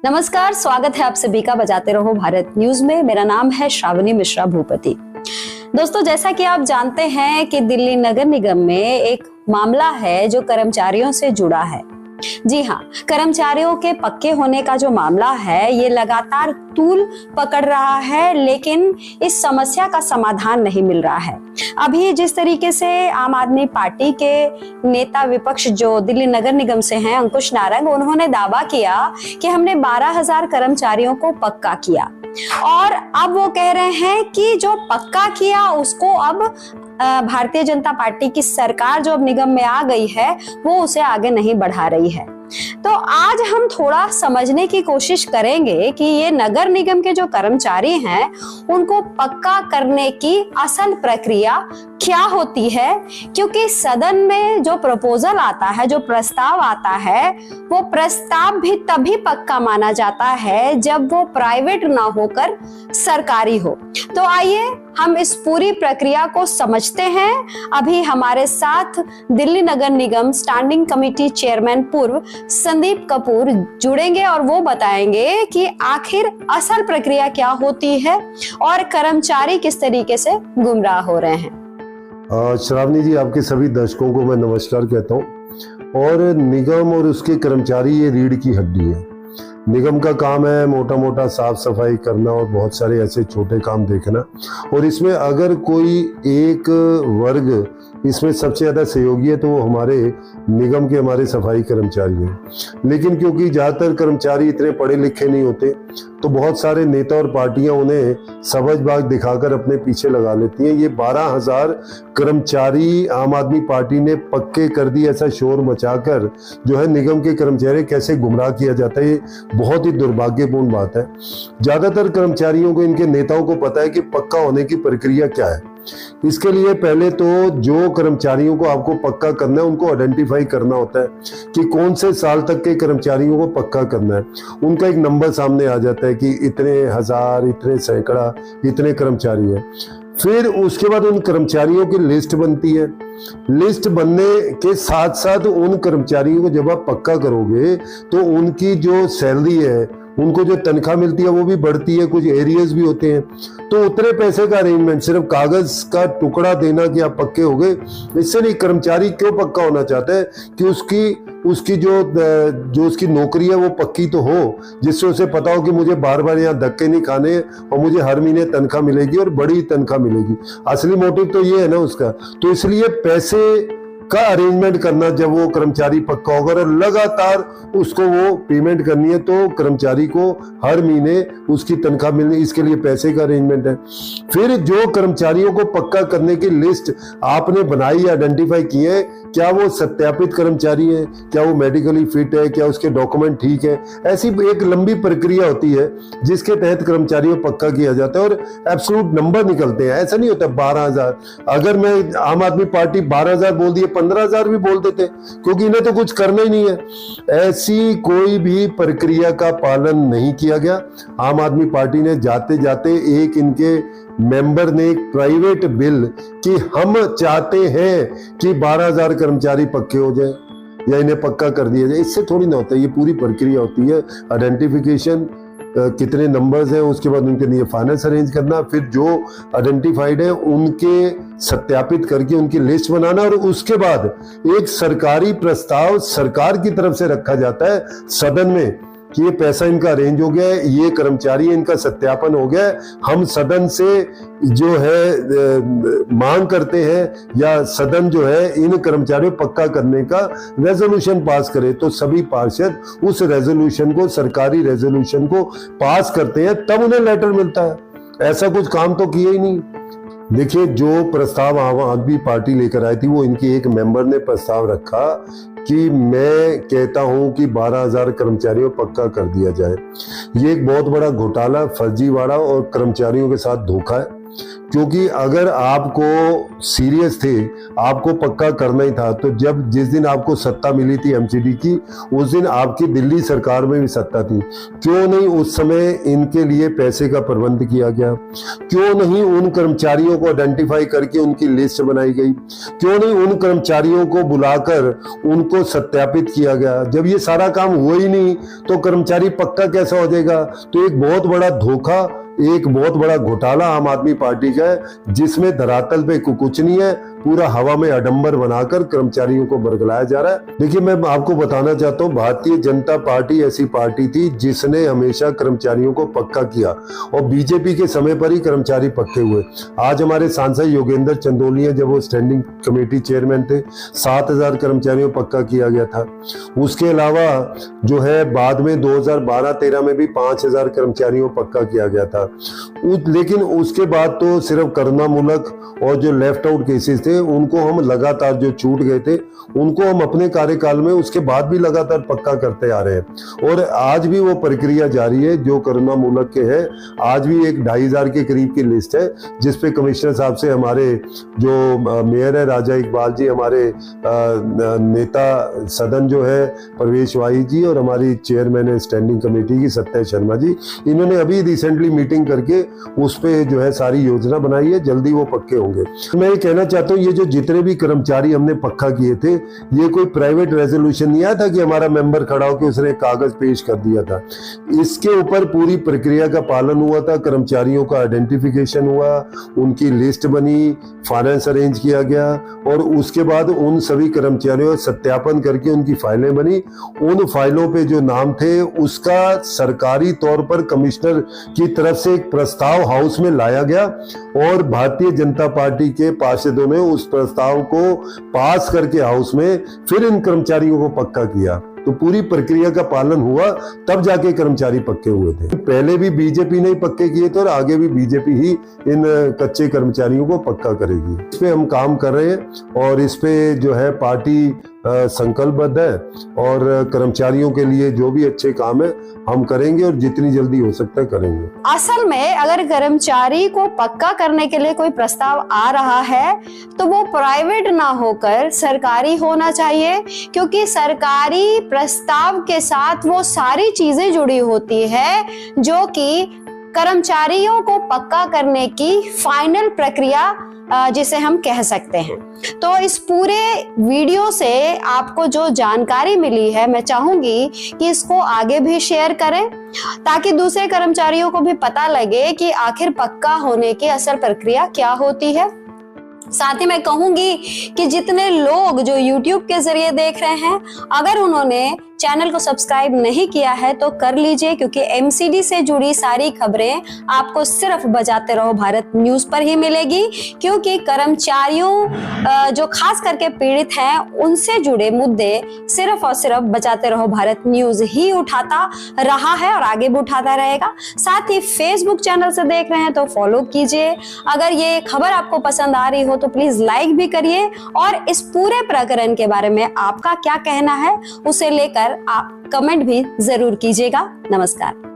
नमस्कार, स्वागत है आप सभी का बजाते रहो भारत न्यूज में। मेरा नाम है श्रावणी मिश्रा भूपति। दोस्तों, जैसा कि आप जानते हैं कि दिल्ली नगर निगम में एक मामला है जो कर्मचारियों से जुड़ा है। जी हाँ, कर्मचारियों के पक्के होने का जो मामला है ये लगातार तूल पकड़ रहा है, लेकिन इस समस्या का समाधान नहीं मिल रहा है। अभी जिस तरीके से आम आदमी पार्टी के नेता विपक्ष जो दिल्ली नगर निगम से हैं, अंकुश नारंग, उन्होंने दावा किया कि हमने 12,000 कर्मचारियों को पक्का किया और अब वो कह रहे हैं कि जो पक्का किया उसको अब भारतीय जनता पार्टी की सरकार जो अब निगम में आ गई है वो उसे आगे नहीं बढ़ा रही है। तो आज हम थोड़ा समझने की कोशिश करेंगे कि ये नगर निगम के जो कर्मचारी हैं उनको पक्का करने की असल प्रक्रिया क्या होती है, क्योंकि सदन में जो प्रपोजल आता है, जो प्रस्ताव आता है, वो प्रस्ताव भी तभी पक्का माना जाता है जब वो प्राइवेट ना होकर सरकारी हो। तो आइए हम इस पूरी प्रक्रिया को समझते हैं। अभी हमारे साथ दिल्ली नगर निगम स्टैंडिंग कमेटी चेयरमैन पूर्व संदीप कपूर जुड़ेंगे और वो बताएंगे कि आखिर असल प्रक्रिया क्या होती है और कर्मचारी किस तरीके से गुमराह हो रहे हैं। श्रावणी जी, आपके सभी दर्शकों को मैं नमस्कार कहता हूँ। और निगम और उसके कर्मचारी ये रीढ़ की हड्डी है। निगम का काम है मोटा मोटा साफ सफाई करना और बहुत सारे ऐसे छोटे काम देखना, और इसमें अगर कोई एक वर्ग इसमें सबसे ज़्यादा सहयोगी है तो वो हमारे निगम के हमारे सफाई कर्मचारी हैं। लेकिन क्योंकि ज़्यादातर कर्मचारी इतने पढ़े लिखे नहीं होते तो बहुत सारे नेता और पार्टियां उन्हें सबजबाग दिखाकर अपने पीछे लगा लेती हैं। ये 12,000 कर्मचारी आम आदमी पार्टी ने पक्के कर दी, ऐसा शोर मचाकर जो है निगम के कर्मचारी कैसे गुमराह किया जाता है, ये बहुत ही दुर्भाग्यपूर्ण बात है। ज़्यादातर कर्मचारियों को, इनके नेताओं को पता है कि पक्का होने की प्रक्रिया क्या है। इसके लिए पहले तो जो कर्मचारियों को आपको पक्का करना है उनको आइडेंटिफाई करना होता है कि कौन से साल तक के कर्मचारियों को पक्का करना है। उनका एक नंबर सामने आ जाता है कि इतने हजार, इतने सैकड़ा, इतने कर्मचारी हैं। फिर उसके बाद उन कर्मचारियों की लिस्ट बनती है। लिस्ट बनने के साथ साथ उन कर्मचारियों को जब आप पक्का करोगे तो उनकी जो सैलरी है, उनको जो तनख्वाह मिलती है वो भी बढ़ती है, कुछ एरियर्स भी होते हैं। तो उतने पैसे का अरेंजमेंट, सिर्फ कागज का टुकड़ा देना कि आप पक्के हो गए, इससे नहीं। कर्मचारी क्यों पक्का होना चाहता है कि उसकी जो उसकी नौकरी है वो पक्की तो हो, जिससे उसे पता हो कि मुझे बार बार यहाँ धक्के नहीं खाने और मुझे हर महीने तनख्वाह मिलेगी और बड़ी तनख्वाह मिलेगी। असली मोटिव तो ये है ना उसका। तो इसलिए पैसे का अरेंजमेंट करना, जब वो कर्मचारी पक्का होगा और लगातार उसको वो पेमेंट करनी है तो कर्मचारी को हर महीने उसकी तनख्वाह मिलनी, इसके लिए पैसे का अरेंजमेंट है। फिर जो कर्मचारियों को पक्का करने की लिस्ट आपने बनाई, आइडेंटिफाई की है, क्या वो सत्यापित कर्मचारी है, क्या वो मेडिकली फिट है, क्या उसके डॉक्यूमेंट ठीक है, ऐसी एक लंबी प्रक्रिया होती है जिसके तहत कर्मचारियों को पक्का किया जाता है और एब्सोल्यूट नंबर निकलते हैं। ऐसा नहीं होता 12,000। अगर मैं आम आदमी पार्टी 12,000 बोल दिए, 15,000 भी बोल देते, क्योंकि इन्हें तो कुछ करना ही नहीं है। ऐसी कोई भी प्रक्रिया का पालन नहीं किया गया। आम आदमी पार्टी ने जाते जाते एक इनके मेंबर ने एक प्राइवेट बिल कि हम चाहते हैं कि 12,000 कर्मचारी पक्के हो जाए या इन्हें पक्का कर दिया जाए। इससे थोड़ी ना होता है, ये पूरी प्रक्रिया होती है। आइडेंटिफिकेशन, कितने नंबर्स हैं, उसके बाद उनके लिए फाइनेंस अरेंज करना, फिर जो आइडेंटिफाइड है उनके सत्यापित करके उनकी लिस्ट बनाना, और उसके बाद एक सरकारी प्रस्ताव सरकार की तरफ से रखा जाता है सदन में कि ये पैसा इनका अरेंज हो गया है, ये कर्मचारी इनका सत्यापन हो गया है, हम सदन से जो है मांग करते हैं या सदन जो है इन कर्मचारियों पक्का करने का रेजोल्यूशन पास करे। तो सभी पार्षद उस रेजोल्यूशन को, सरकारी रेजोल्यूशन को पास करते हैं, तब उन्हें लेटर मिलता है। ऐसा कुछ काम तो किया ही नहीं। देखिए, जो प्रस्ताव आम आदमी पार्टी लेकर आई थी वो इनकी एक मेंबर ने प्रस्ताव रखा कि मैं कहता हूं कि 12,000 कर्मचारियों को पक्का कर दिया जाए। ये एक बहुत बड़ा घोटाला, फर्जीवाड़ा और कर्मचारियों के साथ धोखा है। क्योंकि अगर आपको सीरियस थे, आपको पक्का करना ही था, तो जिस दिन आपको सत्ता मिली थी एमसीडी की, उस दिन आपकी दिल्ली सरकार में भी सत्ता थी। क्यों नहीं उस समय इनके लिए पैसे का प्रबंध किया गया? क्यों नहीं उन कर्मचारियों को आइडेंटिफाई करके उनकी लिस्ट बनाई गई? क्यों नहीं उन कर्मचारियों को बुलाकर उनको सत्यापित किया गया? जब ये सारा काम हुआ ही नहीं तो कर्मचारी पक्का कैसा हो जाएगा? तो एक बहुत बड़ा धोखा, एक बहुत बड़ा घोटाला आम आदमी पार्टी का है, जिसमें धरातल पे कुछ नहीं है, पूरा हवा में आडंबर बनाकर कर्मचारियों को बरगलाया जा रहा है। देखिए, मैं आपको बताना चाहता हूँ, भारतीय जनता पार्टी ऐसी पार्टी थी जिसने हमेशा कर्मचारियों को पक्का किया, और बीजेपी के समय पर ही कर्मचारी पक्के हुए। आज हमारे सांसद योगेंद्र चंदोलिया, जब वो स्टैंडिंग कमेटी चेयरमैन थे, 7000 कर्मचारियों को पक्का किया गया था। उसके अलावा जो है बाद में 2012-13 में भी 5000 कर्मचारियों को पक्का किया गया था। लेकिन उसके बाद तो सिर्फ करुणामूलक और जो लेफ्ट आउट केसेस थे उनको हम लगातार, जो छूट गए थे उनको हम अपने कार्यकाल में उसके बाद भी लगातार पक्का करते आ रहे हैं। और आज भी वो प्रक्रिया जारी है जो करुणामूलक के है। आज भी एक 2500 के करीब की लिस्ट है, जिसपे कमिश्नर साहब से हमारे जो मेयर है राजा इकबाल जी, हमारे नेता सदन जो है प्रवेश वाही जी, और हमारी चेयरमैन है स्टैंडिंग कमेटी की सत्य शर्मा जी, इन्होंने अभी रिसेंटली मीटिंग करके उस पे जो है सारी योजना बनाई है। जल्दी वो पक्के होंगे। मैं ये कहना चाहता हूँ, ये जो जितने भी कर्मचारी हमने पक्का किए थे, ये कोई प्राइवेट रेजोल्यूशन नहीं आया था कि हमारा मेंबर खड़ा होकर उसने कागज पेश कर दिया था। इसके ऊपर पूरी प्रक्रिया का पालन हुआ था, कर्मचारियों का आइडेंटिफिकेशन हुआ, उनकी लिस्ट बनी, फाइनेंस अरेंज किया गया, और उसके बाद उन सभी कर्मचारियों का सत्यापन करके उनकी फाइलें बनी। उन फाइलों पे जो नाम थे उसका सरकारी तौर पर कमिश्नर की तरफ से एक प्रस्ताव हाउस में लाया गया, और भारतीय जनता पार्टी के पार्षदों ने उस प्रस्ताव को पास करके हाउस में फिर इन कर्मचारियों को पक्का किया। तो पूरी प्रक्रिया का पालन हुआ, तब जाके कर्मचारी पक्के हुए थे। पहले भी बीजेपी ने पक्के किए थे और आगे भी बीजेपी ही इन कच्चे कर्मचारियों को पक्का करेगी। इस पे हम काम कर रहे हैं और इस पे जो है पार्टी संकल्पबद्ध है, और कर्मचारियों के लिए जो भी अच्छे काम है हम करेंगे और जितनी जल्दी हो सकता है करेंगे। असल में अगर कर्मचारी को पक्का करने के लिए कोई प्रस्ताव आ रहा है तो वो प्राइवेट ना होकर सरकारी होना चाहिए, क्योंकि सरकारी प्रस्ताव के साथ वो सारी चीजें जुड़ी होती है जो कि कर्मचारियों को पक्का करने की फाइनल प्रक्रिया जिसे हम कह सकते हैं। तो इस पूरे वीडियो से आपको जो जानकारी मिली है, मैं चाहूंगी कि इसको आगे भी शेयर करें, ताकि दूसरे कर्मचारियों को भी पता लगे कि आखिर पक्का होने की असल प्रक्रिया क्या होती है। साथ ही मैं कहूंगी कि जितने लोग जो YouTube के जरिए देख रहे हैं, अगर उन्होंने चैनल को सब्सक्राइब नहीं किया है तो कर लीजिए, क्योंकि एमसीडी से जुड़ी सारी खबरें आपको सिर्फ बजाते रहो भारत न्यूज पर ही मिलेगी। क्योंकि कर्मचारियों जो खास करके पीड़ित हैं, उनसे जुड़े मुद्दे सिर्फ और सिर्फ बजाते रहो भारत न्यूज ही उठाता रहा है और आगे भी उठाता रहेगा। साथ ही फेसबुक चैनल से देख रहे हैं तो फॉलो कीजिए। अगर ये खबर आपको पसंद आ रही हो तो प्लीज लाइक भी करिए, और इस पूरे प्रकरण के बारे में आपका क्या कहना है उसे लेकर आप कमेंट भी जरूर कीजिएगा। नमस्कार।